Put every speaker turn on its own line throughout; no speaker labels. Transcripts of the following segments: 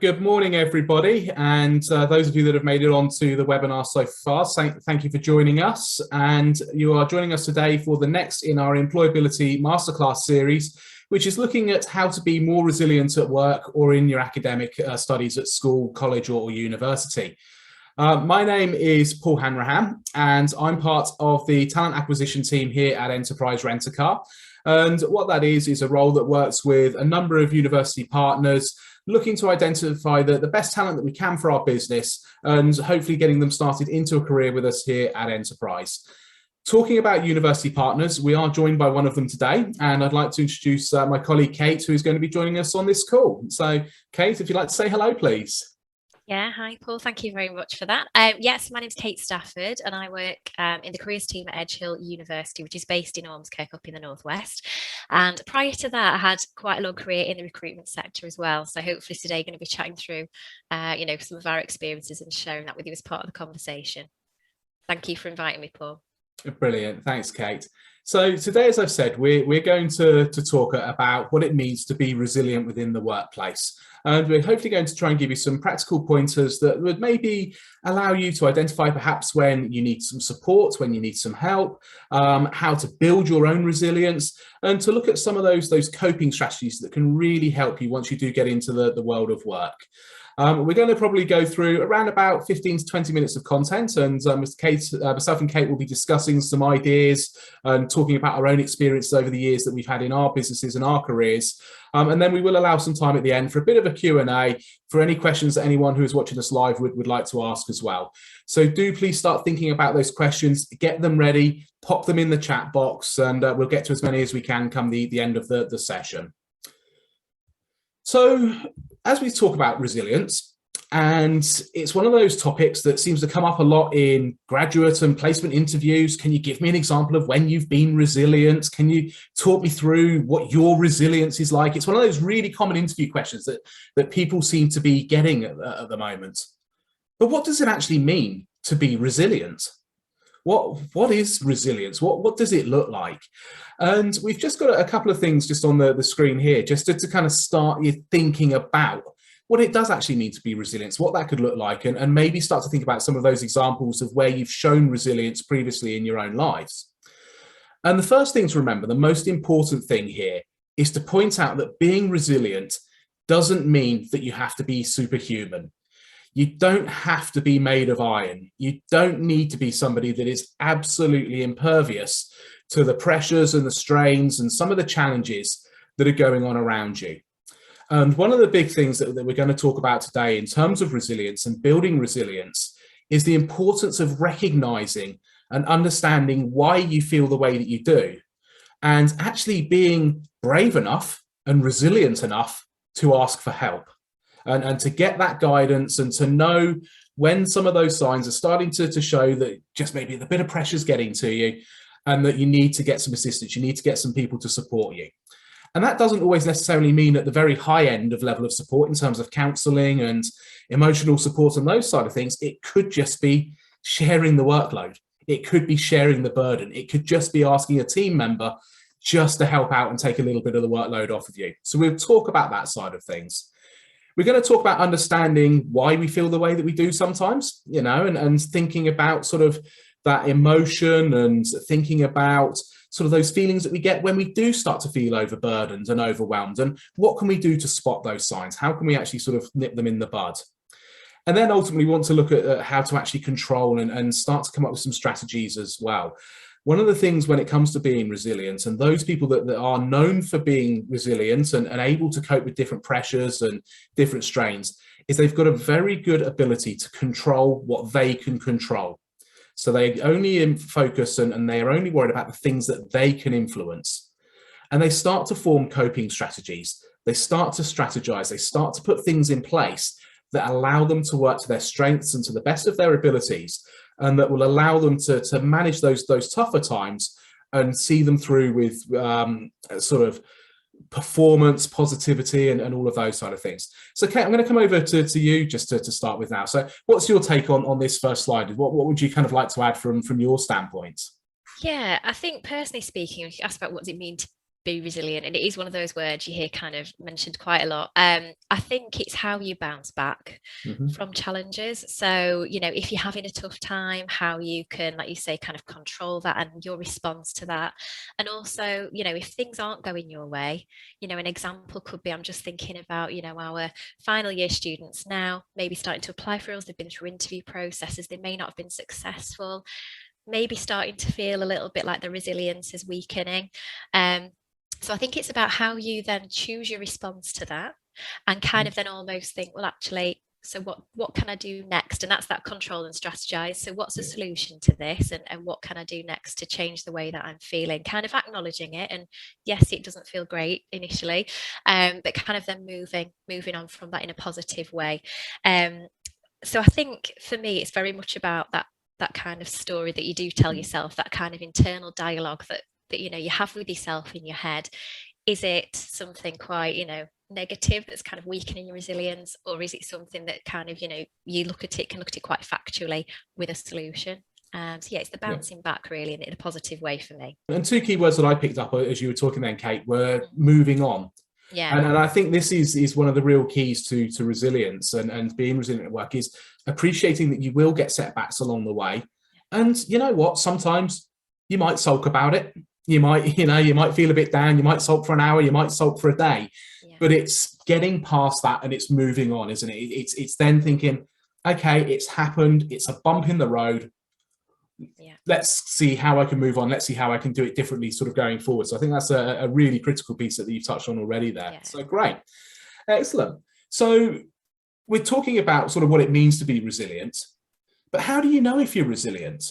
Good morning, everybody, and those of you that have made it onto the webinar so far, thank you for joining us. And you are joining us today for the next in our employability masterclass series, which is looking at how to be more resilient at work or in your academic studies at school, college, or university. My name is Paul Hanrahan, and I'm part of the talent acquisition team here at Enterprise Rent-A-Car. And what that is a role that works with a number of university partners, looking to identify the best talent that we can for our business and hopefully getting them started into a career with us here at Enterprise. Talking about university partners, we are joined by one of them today, and I'd like to introduce my colleague Kate, who is going to be joining us on this call. So Kate, if you'd like to say hello, please.
Yeah, hi Paul, thank you very much for that. Yes, my name's Kate Stafford and I work in the careers team at Edge Hill University, which is based in Ormskirk up in the northwest. And prior to that, I had quite a long career in the recruitment sector as well. So hopefully today going to be chatting through, some of our experiences and sharing that with you as part of the conversation. Thank you for inviting me, Paul.
Brilliant, thanks, Kate. So today, as I've said, we're going to talk about what it means to be resilient within the workplace. And we're hopefully going to try and give you some practical pointers that would maybe allow you to identify perhaps when you need some support, when you need some help, how to build your own resilience, and to look at some of those coping strategies that can really help you once you do get into the world of work. We're going to probably go through around about 15 to 20 minutes of content, and myself and Kate will be discussing some ideas and talking about our own experiences over the years that we've had in our businesses and our careers. And then we will allow some time at the end for a bit of a Q&A for any questions that anyone who is watching us live would like to ask as well. So do please start thinking about those questions, get them ready, pop them in the chat box, and we'll get to as many as we can come the end of the session. So as we talk about resilience, and it's one of those topics that seems to come up a lot in graduate and placement interviews. Can you give me an example of when you've been resilient? Can you talk me through what your resilience is like? It's one of those really common interview questions that people seem to be getting at the moment. But what does it actually mean to be resilient? What is resilience? What does it look like? And we've just got a couple of things just on the screen here, just to kind of start you thinking about what it does actually mean to be resilient, what that could look like, and maybe start to think about some of those examples of where you've shown resilience previously in your own lives. And the first thing to remember, the most important thing here, is to point out that being resilient doesn't mean that you have to be superhuman. You don't have to be made of iron. You don't need to be somebody that is absolutely impervious to the pressures and the strains and some of the challenges that are going on around you. And one of the big things that we're going to talk about today in terms of resilience and building resilience is the importance of recognizing and understanding why you feel the way that you do, and actually being brave enough and resilient enough to ask for help. And to get that guidance and to know when some of those signs are starting to show that just maybe the bit of pressure is getting to you and that you need to get some assistance, you need to get some people to support you. And that doesn't always necessarily mean at the very high end of level of support in terms of counselling and emotional support and those side of things. It could just be sharing the workload. It could be sharing the burden. It could just be asking a team member just to help out and take a little bit of the workload off of you. So we'll talk about that side of things. We're going to talk about understanding why we feel the way that we do sometimes, and thinking about sort of that emotion and thinking about sort of those feelings that we get when we do start to feel overburdened and overwhelmed, and what can we do to spot those signs? How can we actually sort of nip them in the bud? And then ultimately want to look at how to actually control and start to come up with some strategies as well. One of the things when it comes to being resilient, and those people that are known for being resilient and able to cope with different pressures and different strains, is they've got a very good ability to control what they can control. So they only focus and they are only worried about the things that they can influence. And they start to form coping strategies. They start to strategize. They start to put things in place that allow them to work to their strengths and to the best of their abilities, and that will allow them to manage those tougher times and see them through with sort of performance, positivity, and all of those side of things. So Kate, I'm going to come over to you just to start with now. So what's your take on this first slide? What would you kind of like to add from your standpoint?
Yeah, I think personally speaking, if you ask about what does it mean to be resilient, and it is one of those words you hear kind of mentioned quite a lot. I think it's how you bounce back from challenges. So, if you're having a tough time, how you can, like you say, kind of control that and your response to that. And also, if things aren't going your way, an example could be, I'm just thinking about, our final year students now, maybe starting to apply for us. They've been through interview processes, they may not have been successful, maybe starting to feel a little bit like the resilience is weakening. So I think it's about how you then choose your response to that, and kind of then almost think, well, actually, so what can I do next? And that's that control and strategize. So what's the solution to this? And what can I do next to change the way that I'm feeling? Kind of acknowledging it. And yes, it doesn't feel great initially, but kind of then moving on from that in a positive way. So I think for me, it's very much about that kind of story that you do tell yourself, that kind of internal dialogue that you have with yourself in your head. Is it something quite negative that's kind of weakening your resilience, or is it something that kind of you look at it quite factually with a solution? So yeah, it's the bouncing back really in a positive way for me.
And two key words that I picked up as you were talking then, Kate, were moving on.
Yeah.
And I think this is one of the real keys to resilience and being resilient at work, is appreciating that you will get setbacks along the way. And you know what? Sometimes you might sulk about it. You might feel a bit down. You might sulk for an hour. You might sulk for a day. Yeah. But it's getting past that and it's moving on, isn't it? It's then thinking, okay, it's happened. It's a bump in the road. Yeah. Let's see how I can move on. Let's see how I can do it differently sort of going forward. So I think that's a really critical piece that you've touched on already there. Yeah. So great. Excellent. So we're talking about sort of what it means to be resilient, but how do you know if you're resilient?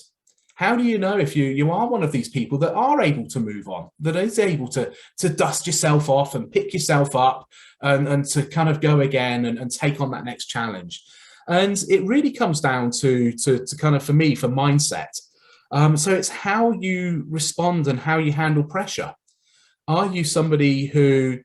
How do you know if you are one of these people that are able to move on, that is able to dust yourself off and pick yourself up and to kind of go again and take on that next challenge? And it really comes down to kind of, for me, for mindset. So it's how you respond and how you handle pressure. Are you somebody who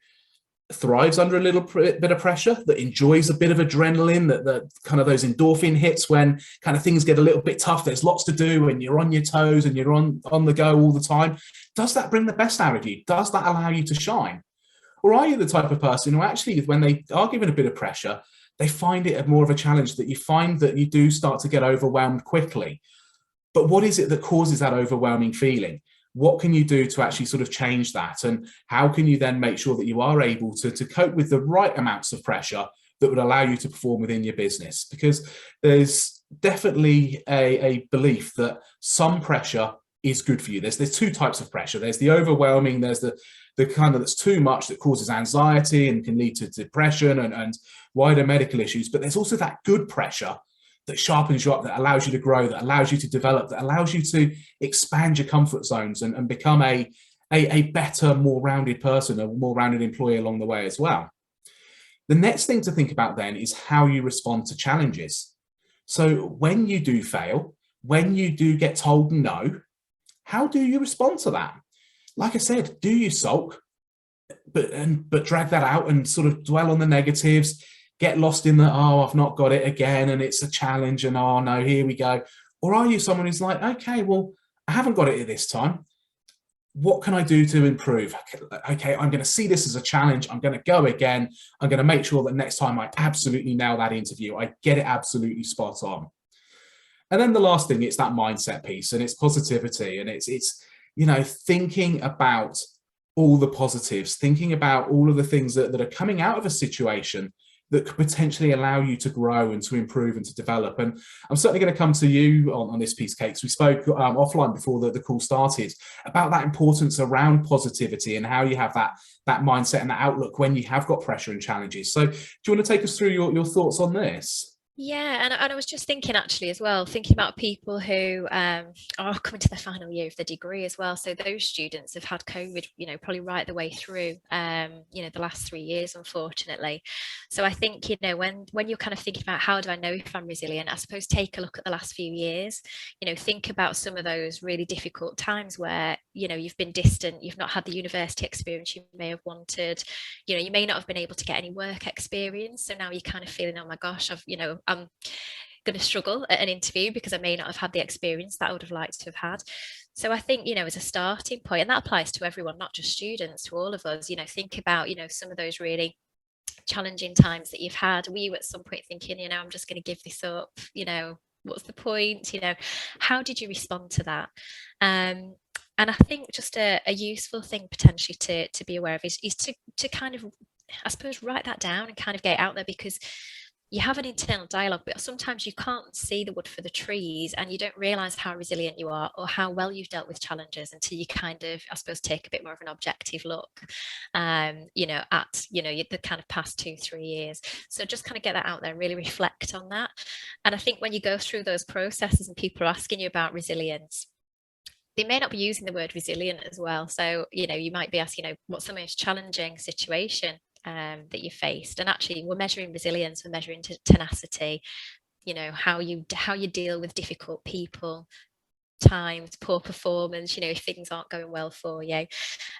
thrives under a little bit of pressure, that enjoys a bit of adrenaline, that kind of those endorphin hits when kind of things get a little bit tough, there's lots to do and you're on your toes and you're on the go all the time? Does that bring the best out of you? Does that allow you to shine? Or are you the type of person who actually, when they are given a bit of pressure, they find it more of a challenge, that you find that you do start to get overwhelmed quickly? But what is it that causes that overwhelming feeling? What can you do to actually sort of change that? And how can you then make sure that you are able to cope with the right amounts of pressure that would allow you to perform within your business? Because there's definitely a belief that some pressure is good for you. There's two types of pressure. There's the overwhelming, there's the kind of that's too much, that causes anxiety and can lead to depression and wider medical issues. But there's also that good pressure that sharpens you up, that allows you to grow, that allows you to develop, that allows you to expand your comfort zones and become a better, more rounded person, a more rounded employee along the way as well. The next thing to think about then is how you respond to challenges. So when you do fail, when you do get told no, how do you respond to that? Like I said, do you sulk, but drag that out and sort of dwell on the negatives? Get lost in the, oh, I've not got it again, and it's a challenge, and oh no, here we go? Or are you someone who's like, okay, well, I haven't got it this time. What can I do to improve? Okay, I'm going to see this as a challenge. I'm going to go again. I'm going to make sure that next time I absolutely nail that interview. I get it absolutely spot on. And then the last thing, it's that mindset piece, and it's positivity, and it's thinking about all the positives, thinking about all of the things that are coming out of a situation that could potentially allow you to grow and to improve and to develop. And I'm certainly going to come to you on this piece, Kate, because we spoke offline before the call started about that importance around positivity and how you have that mindset and that outlook when you have got pressure and challenges. So do you want to take us through your thoughts on this?
Yeah, and I was just thinking actually as well, thinking about people who are coming to their final year of the degree as well. So those students have had COVID, probably right the way through, the last 3 years, unfortunately. So I think, when you're kind of thinking about how do I know if I'm resilient, I suppose take a look at the last few years, think about some of those really difficult times where, you've been distant, you've not had the university experience you may have wanted, you may not have been able to get any work experience. So now you're kind of feeling, oh my gosh, I'm going to struggle at an interview because I may not have had the experience that I would have liked to have had. So I think, as a starting point, and that applies to everyone, not just students, to all of us, think about, some of those really challenging times that you've had. Were you at some point thinking, I'm just going to give this up, what's the point? How did you respond to that? And I think just a useful thing potentially to be aware of is to kind of, I suppose, write that down and kind of get it out there, because you have an internal dialogue, but sometimes you can't see the wood for the trees, and you don't realize how resilient you are or how well you've dealt with challenges until you kind of, I suppose, take a bit more of an objective look, at, the kind of past 2-3 years. So just kind of get that out there, really reflect on that. And I think when you go through those processes and people are asking you about resilience, they may not be using the word resilient as well. So, you might be asking, what's the most challenging situation that you faced? And actually, we're measuring resilience, we're measuring tenacity, how you deal with difficult people, times, poor performance, if things aren't going well for you.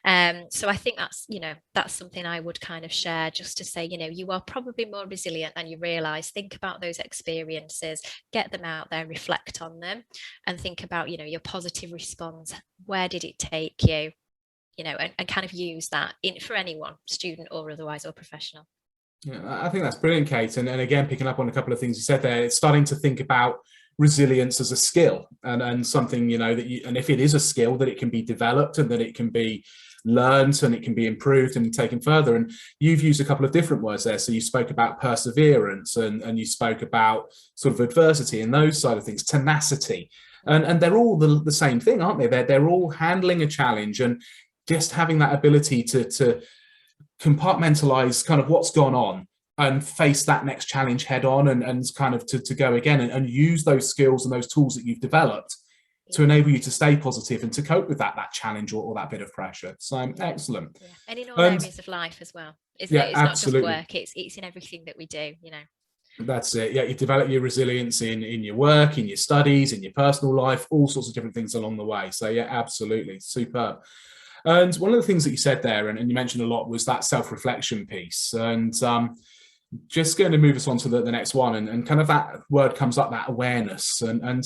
So I think that's something I would kind of share, just to say, you are probably more resilient than you realize. Think about those experiences, get them out there, reflect on them, and think about, your positive response. Where did it take you? And kind of use that for anyone, student or otherwise, or professional.
Yeah, I think that's brilliant, Kate. And again, picking up on a couple of things you said there, it's starting to think about resilience as a skill, and something, and if it is a skill, that it can be developed and that it can be learned and it can be improved and taken further. And you've used a couple of different words there. So you spoke about perseverance, and you spoke about sort of adversity and those side of things, tenacity. And they're all the same thing, aren't they? They're all handling a challenge and just having that ability to compartmentalize kind of what's gone on and face that next challenge head on, and kind of to go again, and use those skills and those tools that you've developed to enable you to stay positive and to cope with that challenge or that bit of pressure. So excellent.
Yeah. And in all areas of life as well, isn't it? It's
absolutely.
Not just work, it's in everything that we do,
That's it. Yeah, you develop your resilience in your work, in your studies, in your personal life, all sorts of different things along the way. So yeah, absolutely. Superb. And one of the things that you said there, and you mentioned a lot, was that self-reflection piece. And just going to move us on to the next one, and kind of that word comes up, that awareness. And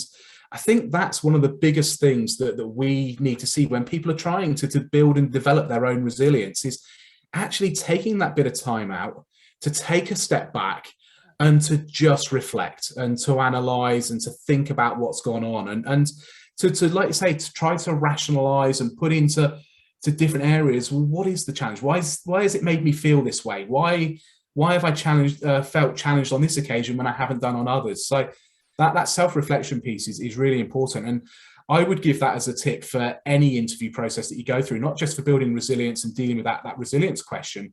I think that's one of the biggest things that we need to see when people are trying to build and develop their own resilience, is actually taking that bit of time out to take a step back and to just reflect and to analyze and to think about what's gone on, and to like you say, to try to rationalize and put into different areas. Well, what is the challenge? Why has it made me feel this way? Why have I felt challenged on this occasion when I haven't done on others? So that self-reflection piece is really important. And I would give that as a tip for any interview process that you go through, not just for building resilience and dealing with that resilience question,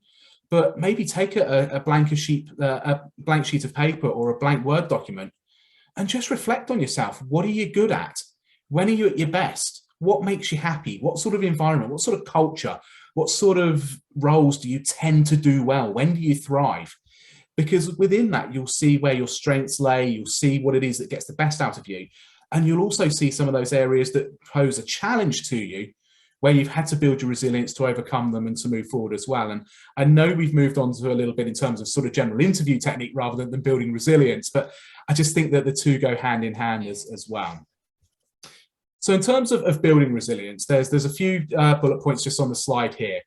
but maybe take a blank sheet of paper or a blank Word document and just reflect on yourself. What are you good at? When are you at your best? What makes you happy? What sort of environment? What sort of culture? What sort of roles do you tend to do well? When do you thrive? Because within that, you'll see where your strengths lay. You'll see what it is that gets the best out of you. And you'll also see some of those areas that pose a challenge to you, where you've had to build your resilience to overcome them and to move forward as well. And I know we've moved on to a little bit in terms of sort of general interview technique rather than building resilience, but I just think that the two go hand in hand as well. So in terms of building resilience, there's a few bullet points just on the slide here.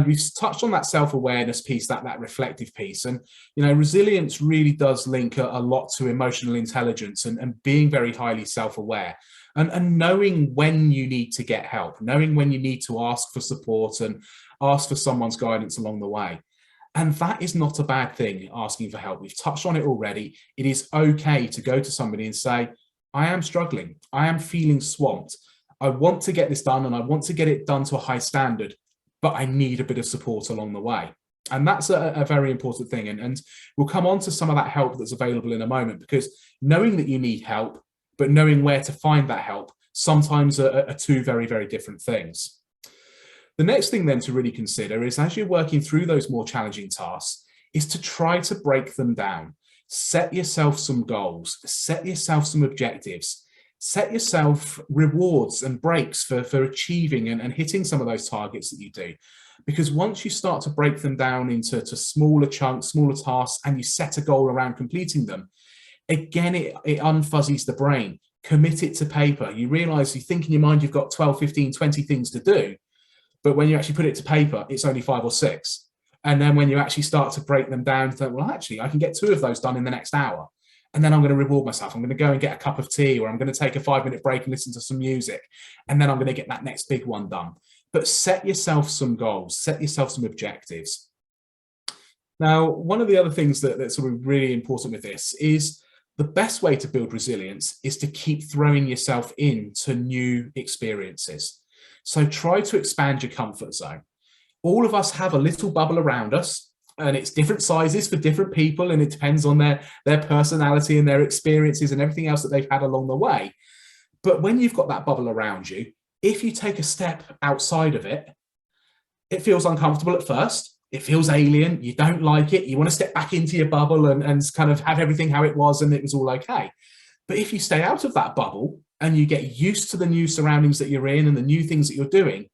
We've touched on that self-awareness piece, that reflective piece. And, resilience really does link a lot to emotional intelligence and being very highly self-aware, and knowing when you need to get help, knowing when you need to ask for support and ask for someone's guidance along the way. And that is not a bad thing, asking for help. We've touched on it already. It is okay to go to somebody and say, I am struggling. I am feeling swamped. I want to get this done and I want to get it done to a high standard, but I need a bit of support along the way. And that's a very important thing. And we'll come on to some of that help that's available in a moment, because knowing that you need help, but knowing where to find that help, sometimes are two very, very different things. The next thing then to really consider is, as you're working through those more challenging tasks, is to try to break them down. Set yourself some goals, set yourself some objectives, set yourself rewards and breaks for achieving and hitting some of those targets that you do. Because once you start to break them down into smaller chunks, smaller tasks, and you set a goal around completing them, again, it unfuzzies the brain. commit it to paper. You realize, you think in your mind you've got 12, 15, 20 things to do, but when you actually put it to paper, it's only 5 or 6. And then when you actually start to break them down, think, well, actually, I can get 2 of those done in the next hour. And then I'm going to reward myself. I'm going to go and get a cup of tea, or I'm going to take a 5-minute break and listen to some music. And then I'm going to get that next big one done. But set yourself some goals, set yourself some objectives. Now, one of the other things that's sort of really important with this is the best way to build resilience is to keep throwing yourself into new experiences. So try to expand your comfort zone. All of us have a little bubble around us, and it's different sizes for different people, and it depends on their personality and their experiences and everything else that they've had along the way. But when you've got that bubble around you, if you take a step outside of it, it feels uncomfortable at first. It feels alien. You don't like it. You want to step back into your bubble and kind of have everything how it was and it was all okay. But if you stay out of that bubble and you get used to the new surroundings that you're in and the new things that you're doing,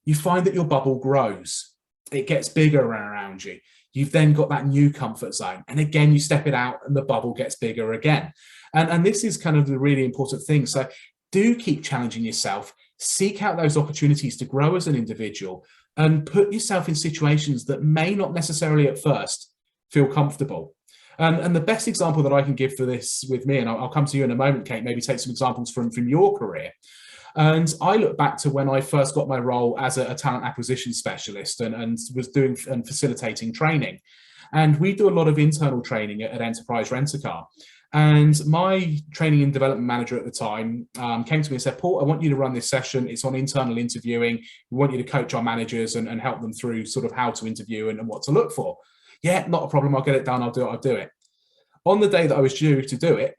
you find that your bubble grows. It gets bigger around you. You've then got that new comfort zone. And again, you step it out and the bubble gets bigger again. And this is kind of the really important thing. So do keep challenging yourself. Seek out those opportunities to grow as an individual and put yourself in situations that may not necessarily at first feel comfortable. And the best example that I can give for this with me, and I'll come to you in a moment, Kate, maybe take some examples from your career. And I look back to when I first got my role as a talent acquisition specialist and was doing and facilitating training. And we do a lot of internal training at Enterprise Rent-A-Car. And my training and development manager at the time came to me and said, Paul, I want you to run this session. It's on internal interviewing. We want you to coach our managers and help them through sort of how to interview and what to look for. Yeah, not a problem. I'll get it done. I'll do it. On the day that I was due to do it,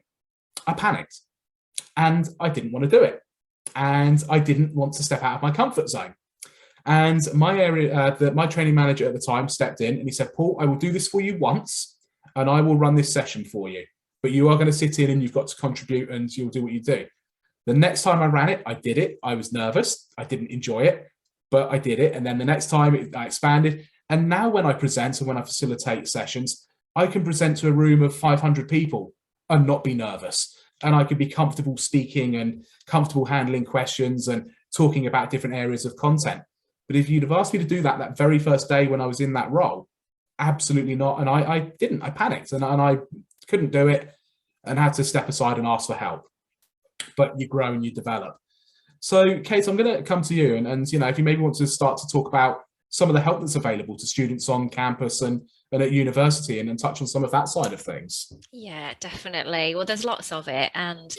I panicked and I didn't want to do it. And I didn't want to step out of my comfort zone. And my training manager at the time stepped in and he said, Paul, I will do this for you once and I will run this session for you. But you are going to sit in and you've got to contribute and you'll do what you do. The next time I ran it, I did it. I was nervous. I didn't enjoy it, but I did it. And then the next time I expanded. And now when I present and when I facilitate sessions, I can present to a room of 500 people and not be nervous. And I could be comfortable speaking and comfortable handling questions and talking about different areas of content. But if you'd have asked me to do that very first day when I was in that role, absolutely not. And I didn't. I panicked and I couldn't do it and had to step aside and ask for help. But you grow and you develop. So, Kate, I'm going to come to you and if you maybe want to start to talk about some of the help that's available to students on campus and at university and touch on some of that side of things.
Yeah, definitely. Well, there's lots of it. And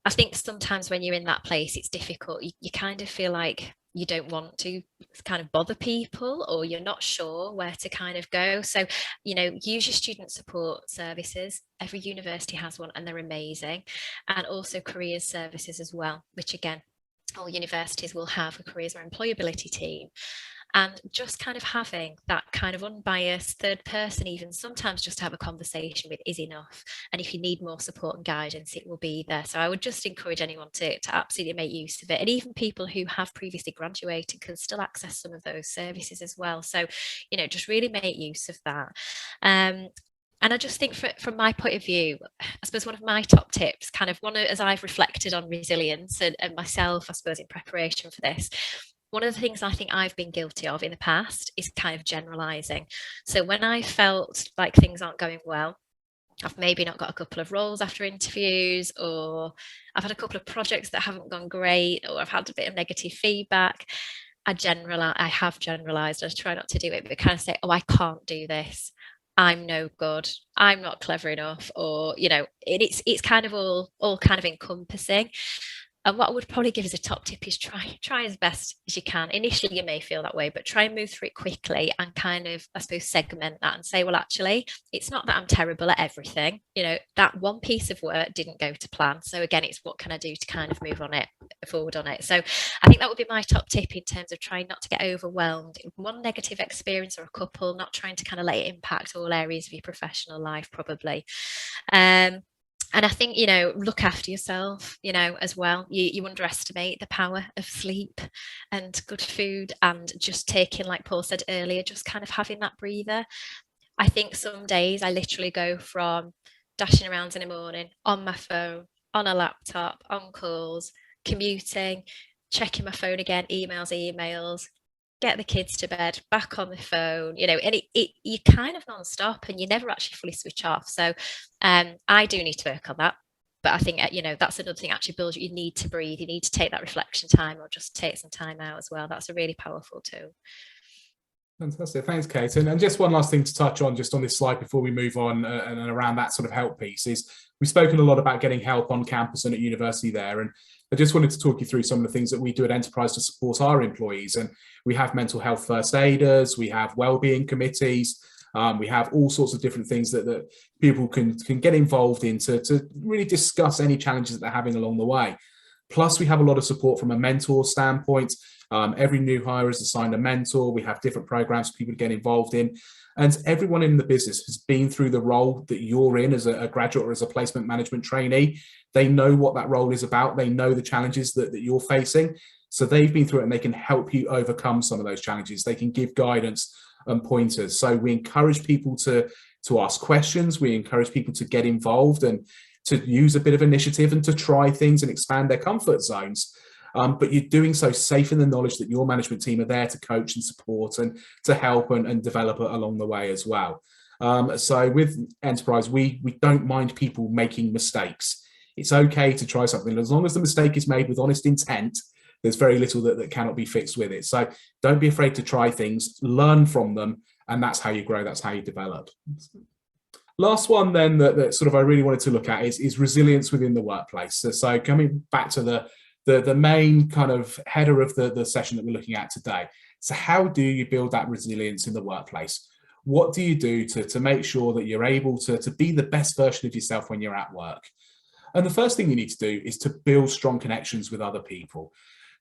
I think sometimes when you're in that place, it's difficult. You kind of feel like you don't want to kind of bother people or you're not sure where to kind of go. So, use your student support services. Every university has one and they're amazing. And also careers services as well, which again, all universities will have a careers or employability team. And just kind of having that kind of unbiased third person, even sometimes just to have a conversation with is enough. And if you need more support and guidance, it will be there. So I would just encourage anyone to absolutely make use of it. And even people who have previously graduated can still access some of those services as well. So, just really make use of that. And I just think from my point of view, I suppose one of my top tips, as I've reflected on resilience and myself, I suppose, in preparation for this, one of the things I think I've been guilty of in the past is kind of generalizing. So when I felt like things aren't going well, I've maybe not got a couple of roles after interviews, or I've had a couple of projects that haven't gone great, or I've had a bit of negative feedback. I have generalized. I try not to do it, but kind of say, oh, I can't do this. I'm no good. I'm not clever enough. Or, it's kind of all kind of encompassing. And what I would probably give as a top tip is try as best as you can. Initially, you may feel that way, but try and move through it quickly and kind of, I suppose, segment that and say, well, actually, it's not that I'm terrible at everything. That one piece of work didn't go to plan. So again, it's what can I do to kind of move forward on it. So I think that would be my top tip in terms of trying not to get overwhelmed. One negative experience or a couple, not trying to kind of let it impact all areas of your professional life, probably. And I think, look after yourself, as well. You underestimate the power of sleep and good food and just taking, like Paul said earlier, just kind of having that breather. I think some days I literally go from dashing around in the morning on my phone, on a laptop, on calls, commuting, checking my phone again, emails, get the kids to bed, back on the phone, and you're kind of non-stop and you never actually fully switch off. So I do need to work on that. But I think, that's another thing actually builds you need to breathe. You need to take that reflection time or just take some time out as well. That's a really powerful tool.
Fantastic. Thanks, Kate. And just one last thing to touch on just on this slide before we move on and around that sort of help piece is we've spoken a lot about getting help on campus and at university there. And I just wanted to talk you through some of the things that we do at Enterprise to support our employees. And we have mental health first aiders, we have wellbeing committees, we have all sorts of different things that people can get involved in to really discuss any challenges that they're having along the way. Plus, we have a lot of support from a mentor standpoint. Every new hire is assigned a mentor. We have different programs for people to get involved in. And everyone in the business has been through the role that you're in as a graduate or as a placement management trainee. They know what that role is about. They know the challenges that you're facing. So they've been through it and they can help you overcome some of those challenges. They can give guidance and pointers. So we encourage people to ask questions. We encourage people to get involved and to use a bit of initiative and to try things and expand their comfort zones. But you're doing so safe in the knowledge that your management team are there to coach and support and to help and develop it along the way as well. So with Enterprise, we don't mind people making mistakes. It's okay to try something. As long as the mistake is made with honest intent, there's very little that cannot be fixed with it. So don't be afraid to try things, learn from them, and that's how you grow, that's how you develop. Last one then that sort of I really wanted to look at is resilience within the workplace. So coming back to the main kind of header of the session that we're looking at today. So how do you build that resilience in the workplace? What do you do to make sure that you're able to be the best version of yourself when you're at work? And the first thing you need to do is to build strong connections with other people.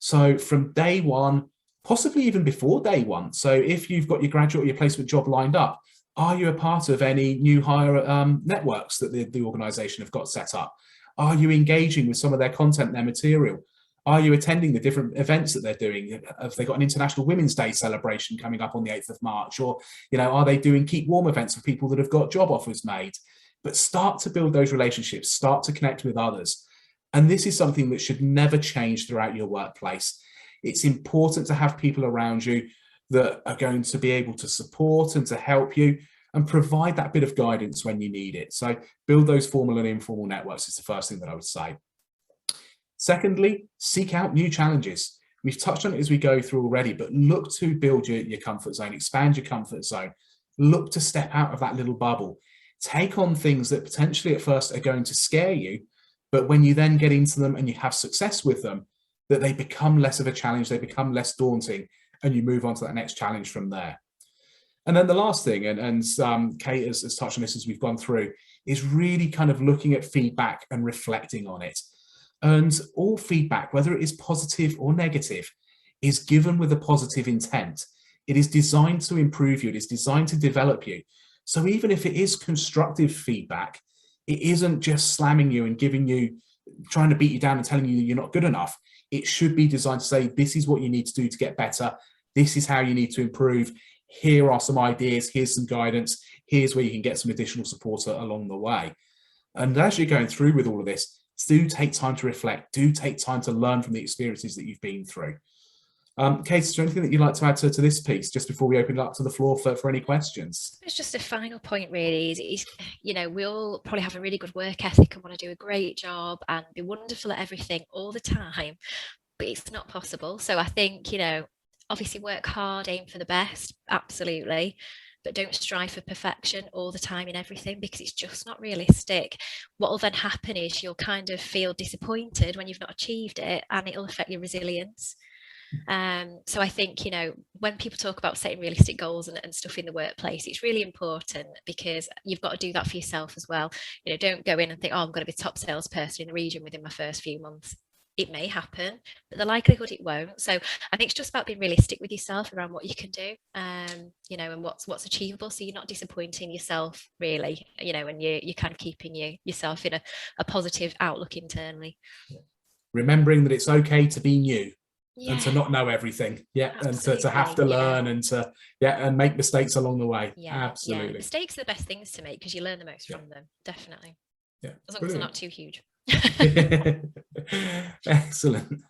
So from day one, possibly even before day one. So if you've got your graduate or your placement job lined up, are you a part of any new hire networks that the organisation have got set up? Are you engaging with some of their content, their material? Are you attending the different events that they're doing? Have they got an International Women's Day celebration coming up on the 8th of March? Or, are they doing Keep Warm events for people that have got job offers made? But start to build those relationships, start to connect with others. And this is something that should never change throughout your workplace. It's important to have people around you that are going to be able to support and to help you and provide that bit of guidance when you need it. So build those formal and informal networks is the first thing that I would say. Secondly, seek out new challenges. We've touched on it as we go through already, but look to build your comfort zone, expand your comfort zone. Look to step out of that little bubble. Take on things that potentially at first are going to scare you, but when you then get into them and you have success with them, that they become less of a challenge, they become less daunting, and you move on to that next challenge from there. And then the last thing, and Kate has touched on this as we've gone through, is really kind of looking at feedback and reflecting on it. And all feedback, whether it is positive or negative, is given with a positive intent. It is designed to improve you. It is designed to develop you. So even if it is constructive feedback, it isn't just slamming you and trying to beat you down and telling you that you're not good enough. It should be designed to say, this is what you need to do to get better. This is how you need to improve. Here are some ideas. Here's some guidance. Here's where you can get some additional support along the way. And as you're going through with all of this, do take time to reflect. Do take time to learn from the experiences that you've been through. Kate, is there anything that you'd like to add to this piece just before we open it up to the floor for any questions?
It's just a final point really is, we all probably have a really good work ethic and want to do a great job and be wonderful at everything all the time, but it's not possible. So I think, obviously work hard, aim for the best, absolutely, but don't strive for perfection all the time in everything because it's just not realistic. What will then happen is you'll kind of feel disappointed when you've not achieved it and it'll affect your resilience. So I think, when people talk about setting realistic goals and stuff in the workplace, it's really important because you've got to do that for yourself as well. Don't go in and think, oh, I'm going to be top salesperson in the region within my first few months. It may happen, but the likelihood it won't. So I think it's just about being realistic with yourself around what you can do, and what's achievable. So you're not disappointing yourself really, and you're kind of keeping yourself in a positive outlook internally.
Remembering that it's okay to be new.
Yeah.
And to not know everything,
Absolutely.
and to have to learn and to and make mistakes along the way. Absolutely.
Mistakes are the best things to make because you learn the most from them, definitely.
Yeah,
as long as they're not too huge.
Excellent.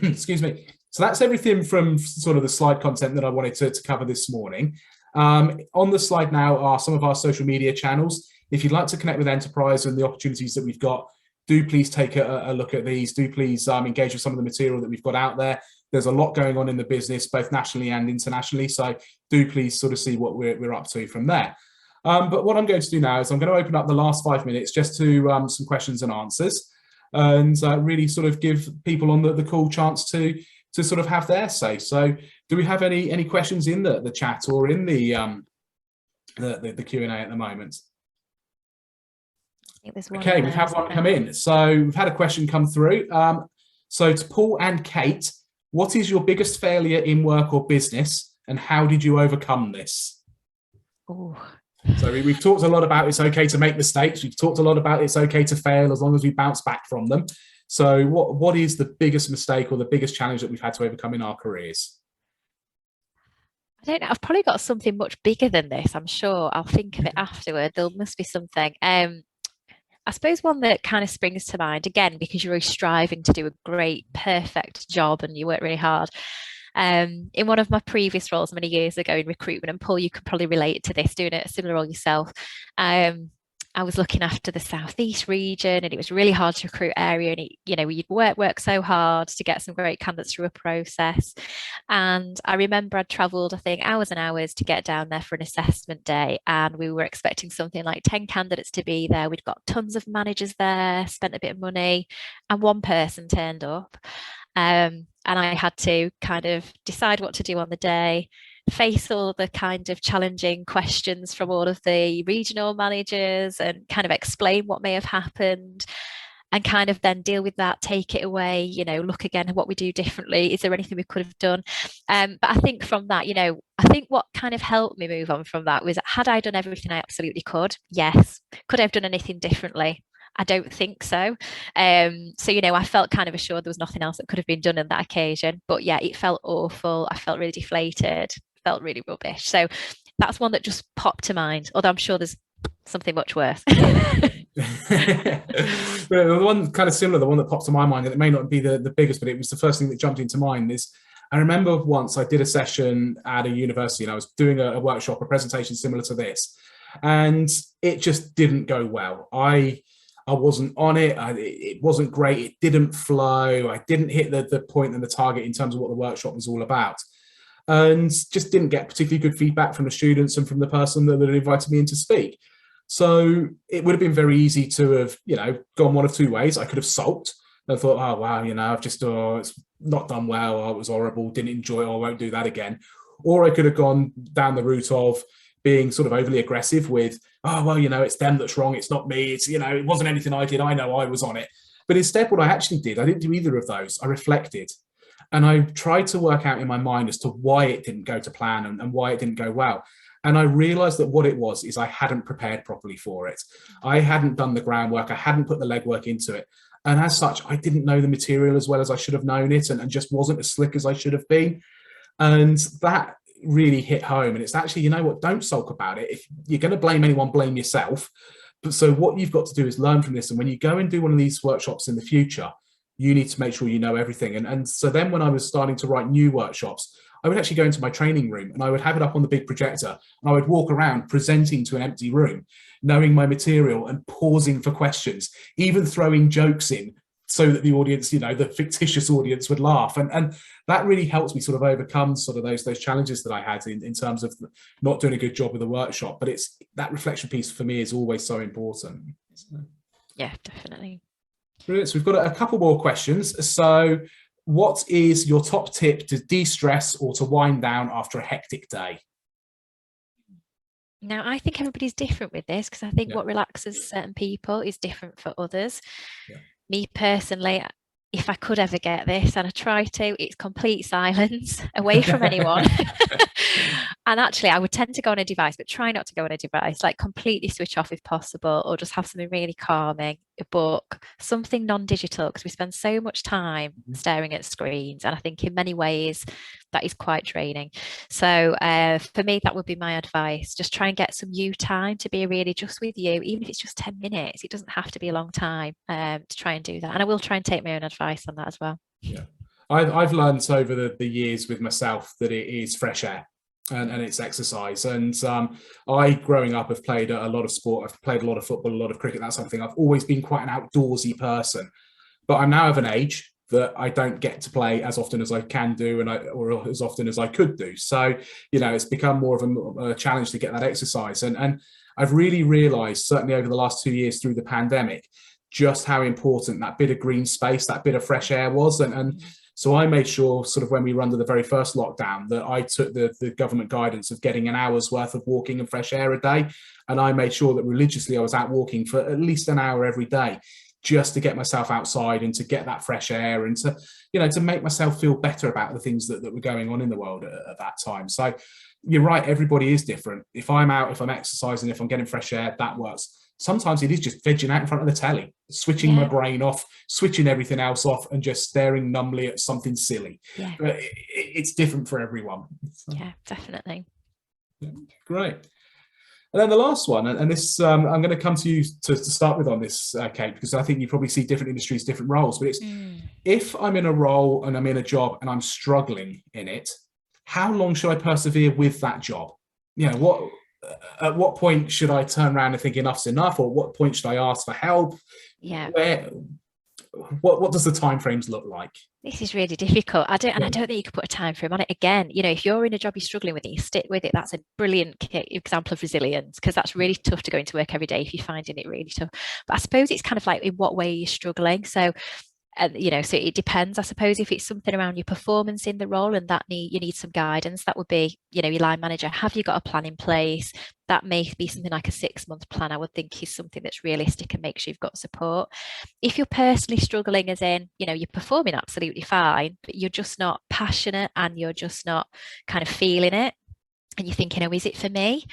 Excuse me. So that's everything from sort of the slide content that I wanted to cover this morning. On the slide now are some of our social media channels. If you'd like to connect with Enterprise and the opportunities that we've got, do please take a look at these. Do please engage with some of the material that we've got out there. There's a lot going on in the business, both nationally and internationally. So do please sort of see what we're up to from there. But what I'm going to do now is I'm going to open up the last 5 minutes just to some questions and answers, and really sort of give people on the call chance to sort of have their say. So do we have any questions in the chat or in the Q&A at the moment? Okay, we've had one come in. So we've had a question come through. So to Paul and Kate, what is your biggest failure in work or business, and how did you overcome this?
Ooh.
So we've talked a lot about it's okay to make mistakes. We've talked a lot about it's okay to fail as long as we bounce back from them. So what is the biggest mistake or the biggest challenge that we've had to overcome in our careers?
I don't know. I've probably got something much bigger than this. I'm sure I'll think of it afterward. There must be something. I suppose one that kind of springs to mind, again, because you're always striving to do a great, perfect job and you work really hard. In one of my previous roles many years ago in recruitment, and Paul, you could probably relate to this, doing a similar role yourself. I was looking after the Southeast region, and it was really hard to recruit area. And you'd work so hard to get some great candidates through a process. And I remember I'd travelled, I think, hours and hours to get down there for an assessment day, and we were expecting something like 10 candidates to be there. We'd got tons of managers there, spent a bit of money, and one person turned up. And I had to kind of decide what to do on the day, face all the kind of challenging questions from all of the regional managers and kind of explain what may have happened and kind of then deal with that, take it away, look again at what we do differently. Is there anything we could have done? But I think from that, I think what kind of helped me move on from that was, had I done everything I absolutely could? Yes. Could I have done anything differently? I don't think so. So, I felt kind of assured there was nothing else that could have been done on that occasion. But yeah, it felt awful. I felt really deflated, felt really rubbish. So that's one that just popped to mind, although I'm sure there's something much worse.
The one kind of similar, the one that popped to my mind, and it may not be the biggest, but it was the first thing that jumped into mind, is I remember once I did a session at a university and I was doing a workshop, a presentation similar to this, and it just didn't go well. I wasn't on it. It wasn't great. It didn't flow. I didn't hit the point and the target in terms of what the workshop was all about. And just didn't get particularly good feedback from the students and from the person that had invited me in to speak. So it would have been very easy to have, gone one of two ways. I could have sulked and thought, oh, wow, I've just, it's not done well. It was horrible. Didn't enjoy it. I won't do that again. Or I could have gone down the route of being sort of overly aggressive with, oh, well, it's them that's wrong. It's not me. It's, it wasn't anything I did. I know I was on it. But instead, what I actually did, I didn't do either of those. I reflected and I tried to work out in my mind as to why it didn't go to plan and why it didn't go well. And I realized that what it was is I hadn't prepared properly for it. I hadn't done the groundwork. I hadn't put the legwork into it. And as such, I didn't know the material as well as I should have known it, and just wasn't as slick as I should have been. And that really hit home. And it's actually, don't sulk about it. If you're going to blame anyone, blame yourself. But so what you've got to do is learn from this. And when you go and do one of these workshops in the future, you need to make sure you know everything. And so then when I was starting to write new workshops, I would actually go into my training room and I would have it up on the big projector and I would walk around presenting to an empty room, knowing my material and pausing for questions, even throwing jokes in so that the audience, the fictitious audience would laugh. And that really helps me sort of overcome sort of those challenges that I had in terms of not doing a good job with the workshop. But it's that reflection piece for me is always so important.
Yeah, definitely.
Brilliant. So we've got a couple more questions. So what is your top tip to de-stress or to wind down after a hectic day?
Now, I think everybody's different with this, because I think what relaxes certain people is different for others. Yeah. Me personally, if I could ever get this, and I try to, it's complete silence, away from anyone. And actually, I would tend to go on a device, but try not to go on a device, like completely switch off if possible, or just have something really calming. a book, something non-digital, because we spend so much time staring at screens. And I think in many ways that is quite draining. So for me, that would be my advice. Just try and get some you time to be really just with you, even if it's just 10 minutes. It doesn't have to be a long time to try and do that. And I will try and take my own advice on that as well.
Yeah. I've learned over the years with myself that it is fresh air. And it's exercise. And I, growing up, have played a lot of sport. I've played a lot of football, a lot of cricket, that sort of thing. I've always been quite an outdoorsy person. But I'm now of an age that I don't get to play as often as I can do or as often as I could do. So, it's become more of a challenge to get that exercise. And I've really realised, certainly over the last 2 years through the pandemic, just how important that bit of green space, that bit of fresh air was. And so I made sure, sort of when we were under the very first lockdown, that I took the government guidance of getting an hour's worth of walking and fresh air a day. And I made sure that religiously I was out walking for at least an hour every day, just to get myself outside and to get that fresh air and to make myself feel better about the things that were going on in the world at that time. So you're right, everybody is different. If I'm out, if I'm exercising, if I'm getting fresh air, that works. Sometimes it is just vegging out in front of the telly, switching my brain off, switching everything else off, and just staring numbly at something silly.
Yeah.
But it's different for everyone. So,
yeah, definitely.
Yeah, great. And then the last one, and this I'm going to come to you to start with on this, Kate, because I think you probably see different industries, different roles. But it's if I'm in a role and I'm in a job and I'm struggling in it, how long should I persevere with that job? At what point should I turn around and think enough's enough, or what point should I ask for help?
Yeah.
What does the timeframes look like?
This is really difficult. I don't think you could put a time frame on it. Again, if you're in a job you're struggling with it, you stick with it. That's a brilliant example of resilience, because that's really tough to go into work every day if you're finding it really tough. But I suppose it's kind of like, in what way you're struggling. So so it depends. I suppose if it's something around your performance in the role and you need some guidance, that would be, your line manager. Have you got a plan in place? That may be something like a 6-month plan, I would think, is something that's realistic and makes sure you've got support. If you're personally struggling, as in, you're performing absolutely fine, but you're just not passionate and you're just not kind of feeling it, and you're thinking, is it for me?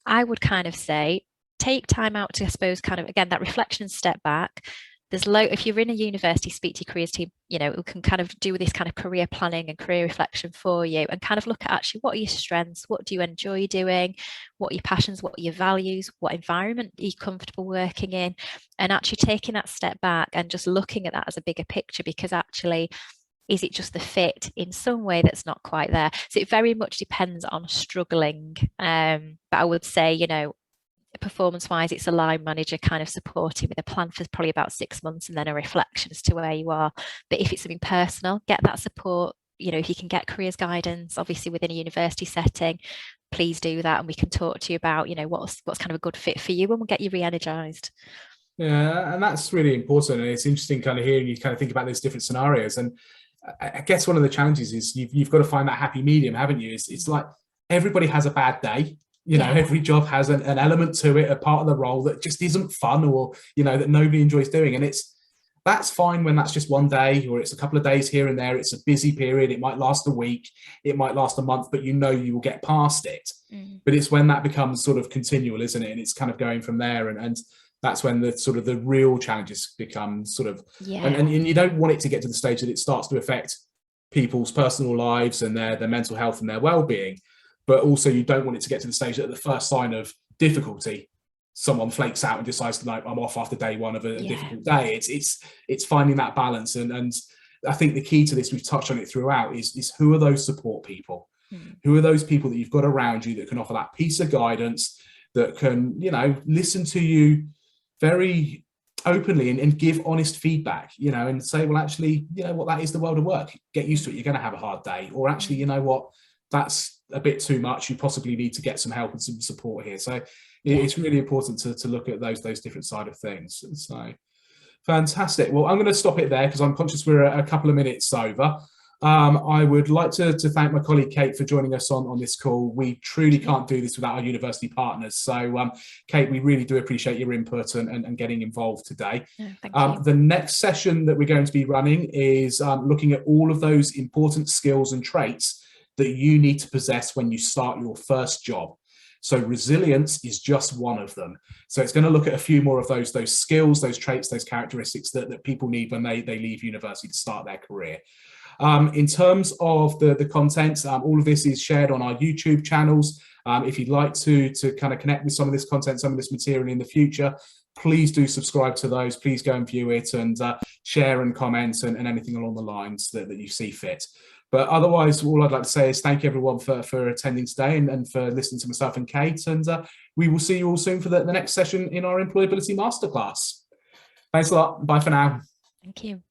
I would kind of say, take time out to, I suppose, kind of, again, that reflection and step back. If you're in a university, speak to your careers team, who can kind of do this kind of career planning and career reflection for you, and kind of look at actually what are your strengths, what do you enjoy doing, what are your passions, what are your values, what environment are you comfortable working in, and actually taking that step back and just looking at that as a bigger picture, because actually, is it just the fit in some way that's not quite there? So it very much depends on struggling. But I would say, performance-wise, it's a line manager kind of supporting with a plan for probably about 6 months, and then a reflection as to where you are. But if it's something personal, get that support. If you can get careers guidance, obviously within a university setting, please do that, and we can talk to you about, what's kind of a good fit for you, and we'll get you re-energized.
Yeah, and that's really important. And it's interesting kind of hearing you kind of think about those different scenarios. And I guess one of the challenges is you've got to find that happy medium, haven't you? It's like everybody has a bad day. Every job has an element to it, a part of the role that just isn't fun, or, that nobody enjoys doing. And that's fine when that's just one day, or it's a couple of days here and there. It's a busy period. It might last a week. It might last a month, but you will get past it. But it's when that becomes sort of continual, isn't it? And it's kind of going from there. And that's when the sort of the real challenges become sort of, and you don't want it to get to the stage that it starts to affect people's personal lives and their mental health and their well-being. But also you don't want it to get to the stage that at the first sign of difficulty, someone flakes out and decides to, I'm off after day one of a difficult day. It's finding that balance. And I think the key to this, we've touched on it throughout, is who are those support people? Who are those people that you've got around you that can offer that piece of guidance, that can, listen to you very openly and give honest feedback, and say, well, actually, what, that is the world of work. Get used to it. You're going to have a hard day. Or actually, what, that's a bit too much. You possibly need to get some help and some support here. So it's really important to look at those different side of things. So fantastic. Well, I'm going to stop it there because I'm conscious we're a couple of minutes over. I would like to thank my colleague Kate for joining us on this call. We truly can't do this without our university partners. So Kate, we really do appreciate your input and getting involved today.
Thank you.
The next session that we're going to be running is looking at all of those important skills and traits that you need to possess when you start your first job. So resilience is just one of them. So it's going to look at a few more of those skills, those traits, those characteristics that people need when they leave university to start their career. In terms of the content, all of this is shared on our YouTube channels. If you'd like to kind of connect with some of this content, some of this material in the future, please do subscribe to those. Please go and view it and share and comment and anything along the lines that you see fit. But otherwise, all I'd like to say is thank you everyone for attending today and for listening to myself and Kate. And we will see you all soon for the next session in our employability masterclass. Thanks a lot. Bye for now.
Thank you.